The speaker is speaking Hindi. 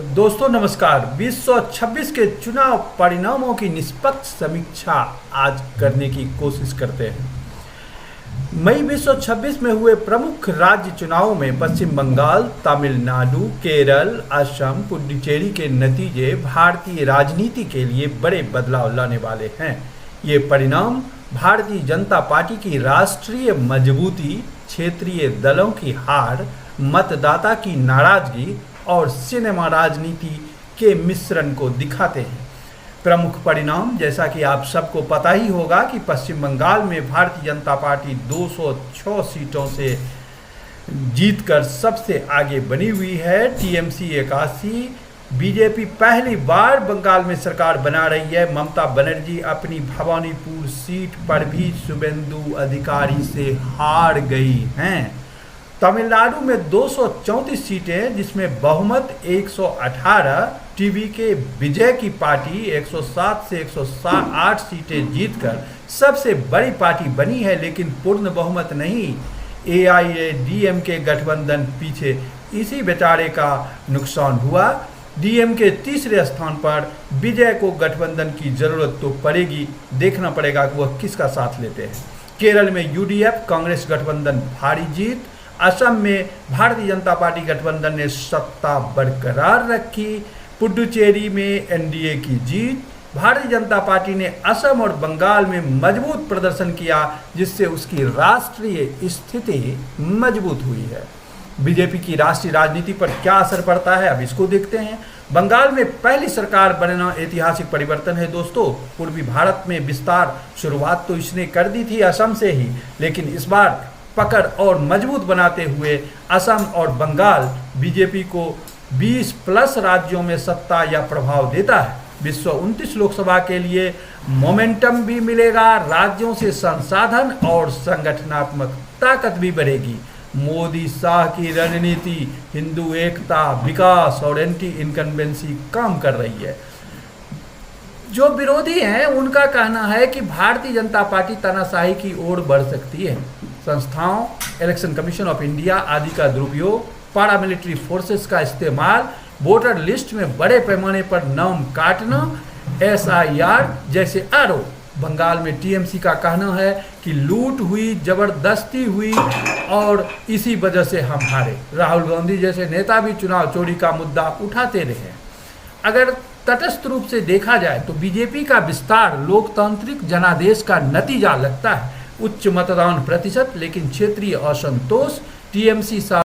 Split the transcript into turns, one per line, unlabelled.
दोस्तों नमस्कार। 2026 के चुनाव परिणामों की निष्पक्ष समीक्षा आज करने की कोशिश करते हैं। मई 2026 में हुए प्रमुख राज्य चुनावों में पश्चिम बंगाल, तमिलनाडु, केरल, असम, पुडुचेरी के नतीजे भारतीय राजनीति के लिए बड़े बदलाव लाने वाले हैं। ये परिणाम भारतीय जनता पार्टी की राष्ट्रीय मजबूती, क्षेत्रीय दलों की हार, मतदाता की नाराजगी और सिनेमा राजनीति के मिश्रण को दिखाते हैं। प्रमुख परिणाम, जैसा कि आप सबको पता ही होगा कि पश्चिम बंगाल में भारतीय जनता पार्टी 206 सीटों से जीतकर सबसे आगे बनी हुई है। टीएमसी 81, बीजेपी पहली बार बंगाल में सरकार बना रही है। ममता बनर्जी अपनी भवानीपुर सीट पर भी शुभेंदु अधिकारी से हार गई हैं। तमिलनाडु में 234 सीटें, जिसमें बहुमत 118, टीवी के विजय की पार्टी 107 से 108 सीटें जीतकर सबसे बड़ी पार्टी बनी है, लेकिन पूर्ण बहुमत नहीं। एआईएडीएमके गठबंधन पीछे, इसी बेचारे का नुकसान हुआ। डीएमके तीसरे स्थान पर, विजय को गठबंधन की जरूरत तो पड़ेगी, देखना पड़ेगा कि वह किसका साथ लेते हैं। केरल में यूडीएफ कांग्रेस गठबंधन भारी जीत। असम में भारतीय जनता पार्टी गठबंधन ने सत्ता बरकरार रखी। पुडुचेरी में एनडीए की जीत। भारतीय जनता पार्टी ने असम और बंगाल में मजबूत प्रदर्शन किया, जिससे उसकी राष्ट्रीय स्थिति मजबूत हुई है। बीजेपी की राष्ट्रीय राजनीति पर क्या असर पड़ता है, अब इसको देखते हैं। बंगाल में पहली सरकार बनना ऐतिहासिक परिवर्तन है दोस्तों। पूर्वी भारत में विस्तार शुरुआत तो इसने कर दी थी असम से ही, लेकिन इस बार पकड़ और मजबूत बनाते हुए असम और बंगाल बीजेपी को 20+ राज्यों में सत्ता या प्रभाव देता है। 229 लोकसभा के लिए मोमेंटम भी मिलेगा। राज्यों से संसाधन और संगठनात्मक ताकत भी बढ़ेगी। मोदी शाह की रणनीति हिंदू एकता, विकास और एंटी इनकम्बेंसी काम कर रही है। जो विरोधी हैं उनका कहना है कि भारतीय जनता पार्टी तानाशाही की ओर बढ़ सकती है। संस्थाओं, इलेक्शन कमीशन ऑफ इंडिया आदि का दुरुपयोग, पारामिलिट्री फोर्सेस का इस्तेमाल, वोटर लिस्ट में बड़े पैमाने पर नाम काटना, एसआईआर जैसे आरोप। बंगाल में टीएमसी का कहना है कि लूट हुई, जबरदस्ती हुई और इसी वजह से हम हारे। राहुल गांधी जैसे नेता भी चुनाव चोरी का मुद्दा उठाते रहे। अगर तटस्थ रूप से देखा जाए तो बीजेपी का विस्तार लोकतांत्रिक जनादेश का नतीजा लगता है। उच्च मतदान प्रतिशत, लेकिन क्षेत्रीय असंतोष। टीएमसी